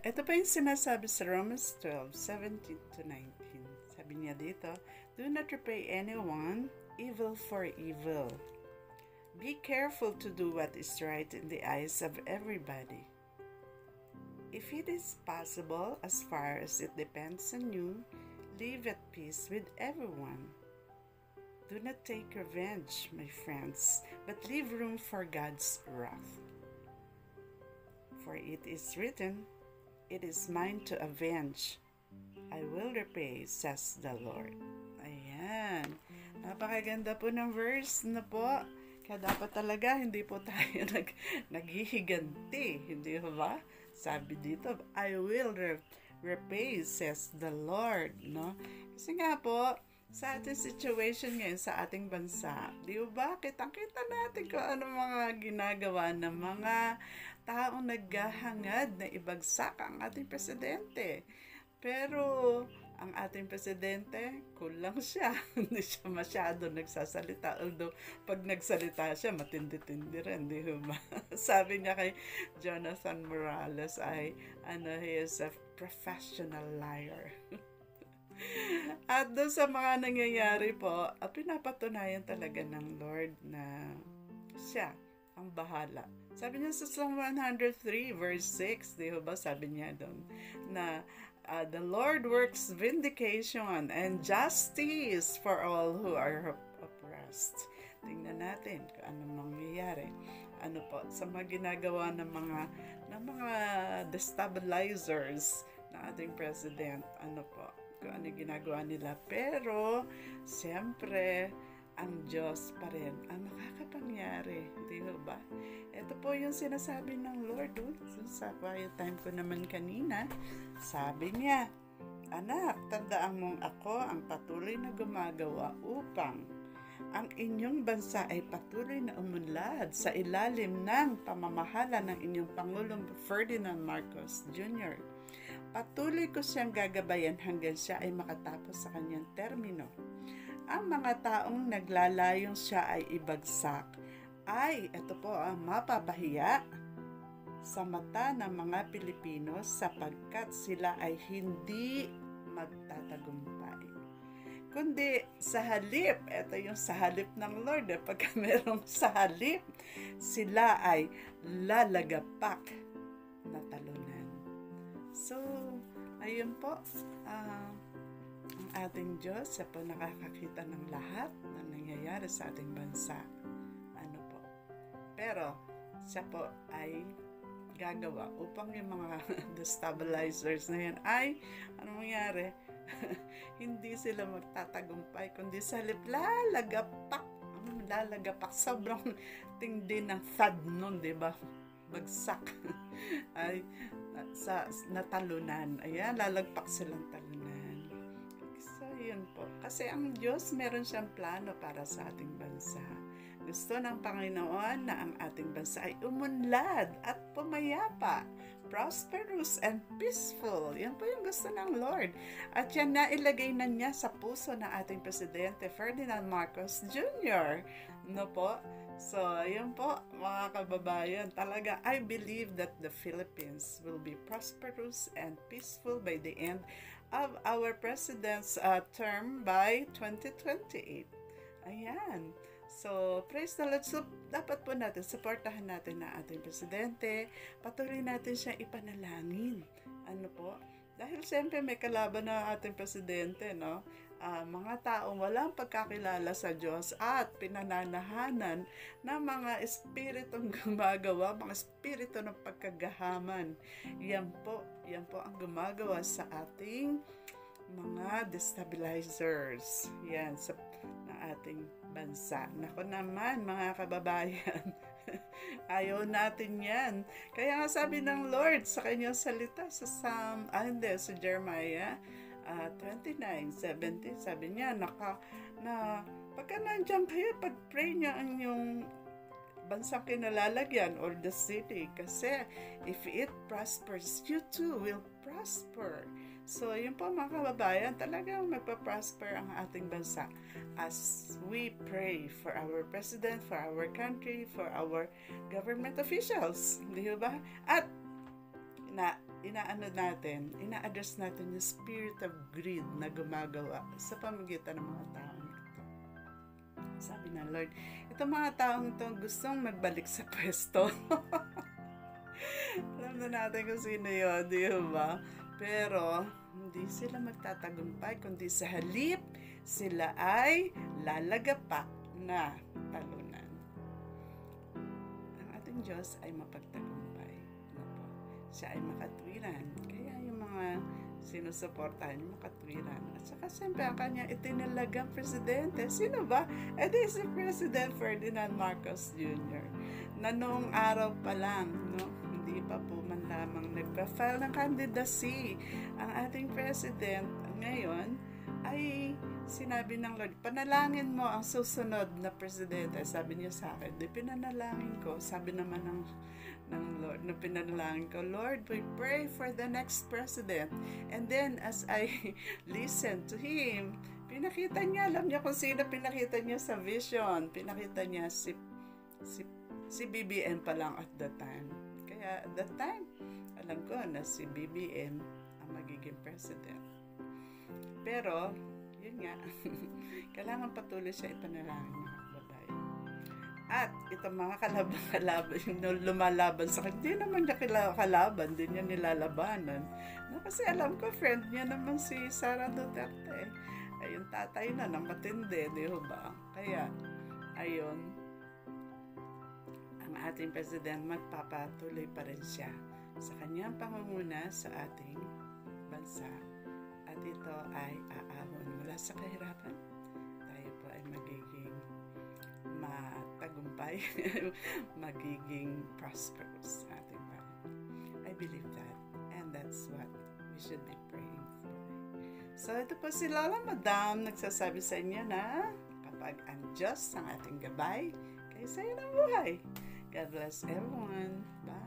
Ito pa yung sinasabi sa Romans 12:17 to 19. Sabi niya dito, do not repay anyone evil for evil. Be careful to do what is right in the eyes of everybody. If it is possible, as far as it depends on you, live at peace with everyone. Do not take revenge, my friends, but leave room for God's wrath. For it is written, it is mine to avenge. I will repay, says the Lord. Ayan. Napakaganda po ng verse na po. Kaya dapat talaga hindi po tayo naghihiganti. Hindi ba? Sabi dito, I will repay, says the Lord. No? Kasi nga po, sa ating situation ngayon sa ating bansa, di ba? Kitang-kita natin kung ano mga ginagawa ng mga taong naghahangad na ibagsak ang ating presidente. Pero ang ating presidente, kulang siya. Hindi siya masyado nagsasalita. Although, pag nagsalita siya, matindi-tindi rin, di ba? Sabi niya kay Jonathan Morales ay, he is a professional liar. At doon sa mga nangyayari po, pinapatunayan talaga ng Lord na siya ang bahala. Sabi niya sa Psalm 103 verse 6, di ba? Sabi niya doon na the Lord works vindication and justice for all who are oppressed. Tingnan natin kung anong mangyayari. Ano po, sa mga ginagawa ng mga destabilizers na ating president, ano po, kung ano ginagawa nila. Pero, siyempre, ang Diyos pa rin ang makakapangyari. Di ba? Ito po yung sinasabi ng Lord. Sa quiet time ko naman kanina, sabi niya, anak, tandaan mong ako ang patuloy na gumagawa upang ang inyong bansa ay patuloy na umunlad sa ilalim ng pamamahala ng inyong Pangulong Ferdinand Marcos Jr. Patuloy ko siyang gagabayan hanggang siya ay makatapos sa kanyang termino. Ang mga taong naglalayong siya ay ibagsak ay, ito po, mapapahiya sa mata ng mga Pilipino sapagkat sila ay hindi magtatagumpay. Kundi sa halip, ito yung sa halip ng Lord, pagka merong sa halip, sila ay lalagapak na talunan. So, ayun po, ang ating Diyos, siya po nakakakita ng lahat na nangyayari sa ating bansa. Ano po? Pero, siya po ay gagawa upang yung mga destabilizers na yan ay, ano mangyari? Hindi sila magtatagumpay, kundi sa halip lalagapak. Sobrang tindi ng thud nun, di ba? Bagsak. Ay, sa natalunan. Ayan, lalagpak silang talunan. So, yun po. Kasi ang Diyos, meron siyang plano para sa ating bansa. Gusto ng Panginoon na ang ating bansa ay umunlad at pumayapa, prosperous and peaceful. Yan po yung gusto ng Lord. At yan na ilagay na niya sa puso ng ating Presidente Ferdinand Marcos Jr. No po? So, yun po, mga kababayan. Talaga, I believe that the Philippines will be prosperous and peaceful by the end of our President's term by 2028. Ayan. So, praise the Lord. So, dapat po natin, supportahan natin na ating Presidente. Patuloy natin siya ipanalangin. Ano po? Dahil siyempre may kalaban na ating Presidente, no? Mga taong walang pagkakilala sa Diyos at pinananahanan ng mga espiritong gumagawa, mga espiritu ng pagkagahaman. Yan po ang gumagawa sa ating mga destabilizers. Yan, sa ating bansa. Nako naman, mga kababayan, ayaw natin yan. Kaya nga sabi ng Lord sa kanyang salita sa sa Jeremiah 29:17, sabi niya, pagka nandiyan kayo, pag-pray niya ang yung bansang kinalalagyan or the city, kasi if it prospers, you too will prosper. So, yun po mga kababayan, talagang magpa-prosper ang ating bansa as we pray for our president, for our country, for our government officials. Di ba? At na ina-address natin yung spirit of greed na gumagawa sa pamamagitan ng mga taong ito. Sabi ng Lord, itong mga taong ito gustong magbalik sa pwesto. Alam na natin kung sino yun, di ba? Pero, hindi sila magtatagumpay, kundi sa halip, sila ay lalagapak na talunan. Ang ating Diyos ay mapagtagumpay. Siya ay makatwiran. Kaya yung mga sinusuportahan, makatwiran. At saka siyempre ang kanya itinalagang presidente. Sino ba? Di si President Ferdinand Marcos Jr. na noong araw pa lang, no? Hindi pa po man lamang nagpa-file ng candidacy ang ating president ngayon, ay sinabi ng Lord, panalangin mo ang susunod na presidente. Sabi niya sa akin, di pinanalangin ko. Sabi naman ng Lord, na pinanalangin ko, Lord, we pray for the next president. And then, as I listened to him, pinakita niya, alam niya kung sino pinakita niya sa vision. Pinakita niya si BBM pa lang at that time. Kaya, at that time, alam ko na si BBM ang magiging president. Pero, yun nga, kailangan patuloy siya ipanalangin mga babae. At itong mga kalaban, yung lumalaban sa kanya, hindi naman niya kalaban, din niya nilalabanan. No, kasi alam ko, friend niya naman si Sara Duterte. Ay, yung tatay na ng matindi, di ba? Kaya, ayun, ang ating president magpapatuloy pa rin siya sa kanyang pangunguna sa ating bansa. At ito ay aahon mula sa kahirapan. Tayo po ay magiging matagumpay, magiging prosperous sa ating bayan. I believe that. And that's what we should be praying for. So ito po si Lola Madam nagsasabi sa inyo na kapag ang Diyos ang ating gabay, kaya sa'yo ng buhay. God bless everyone. Bye.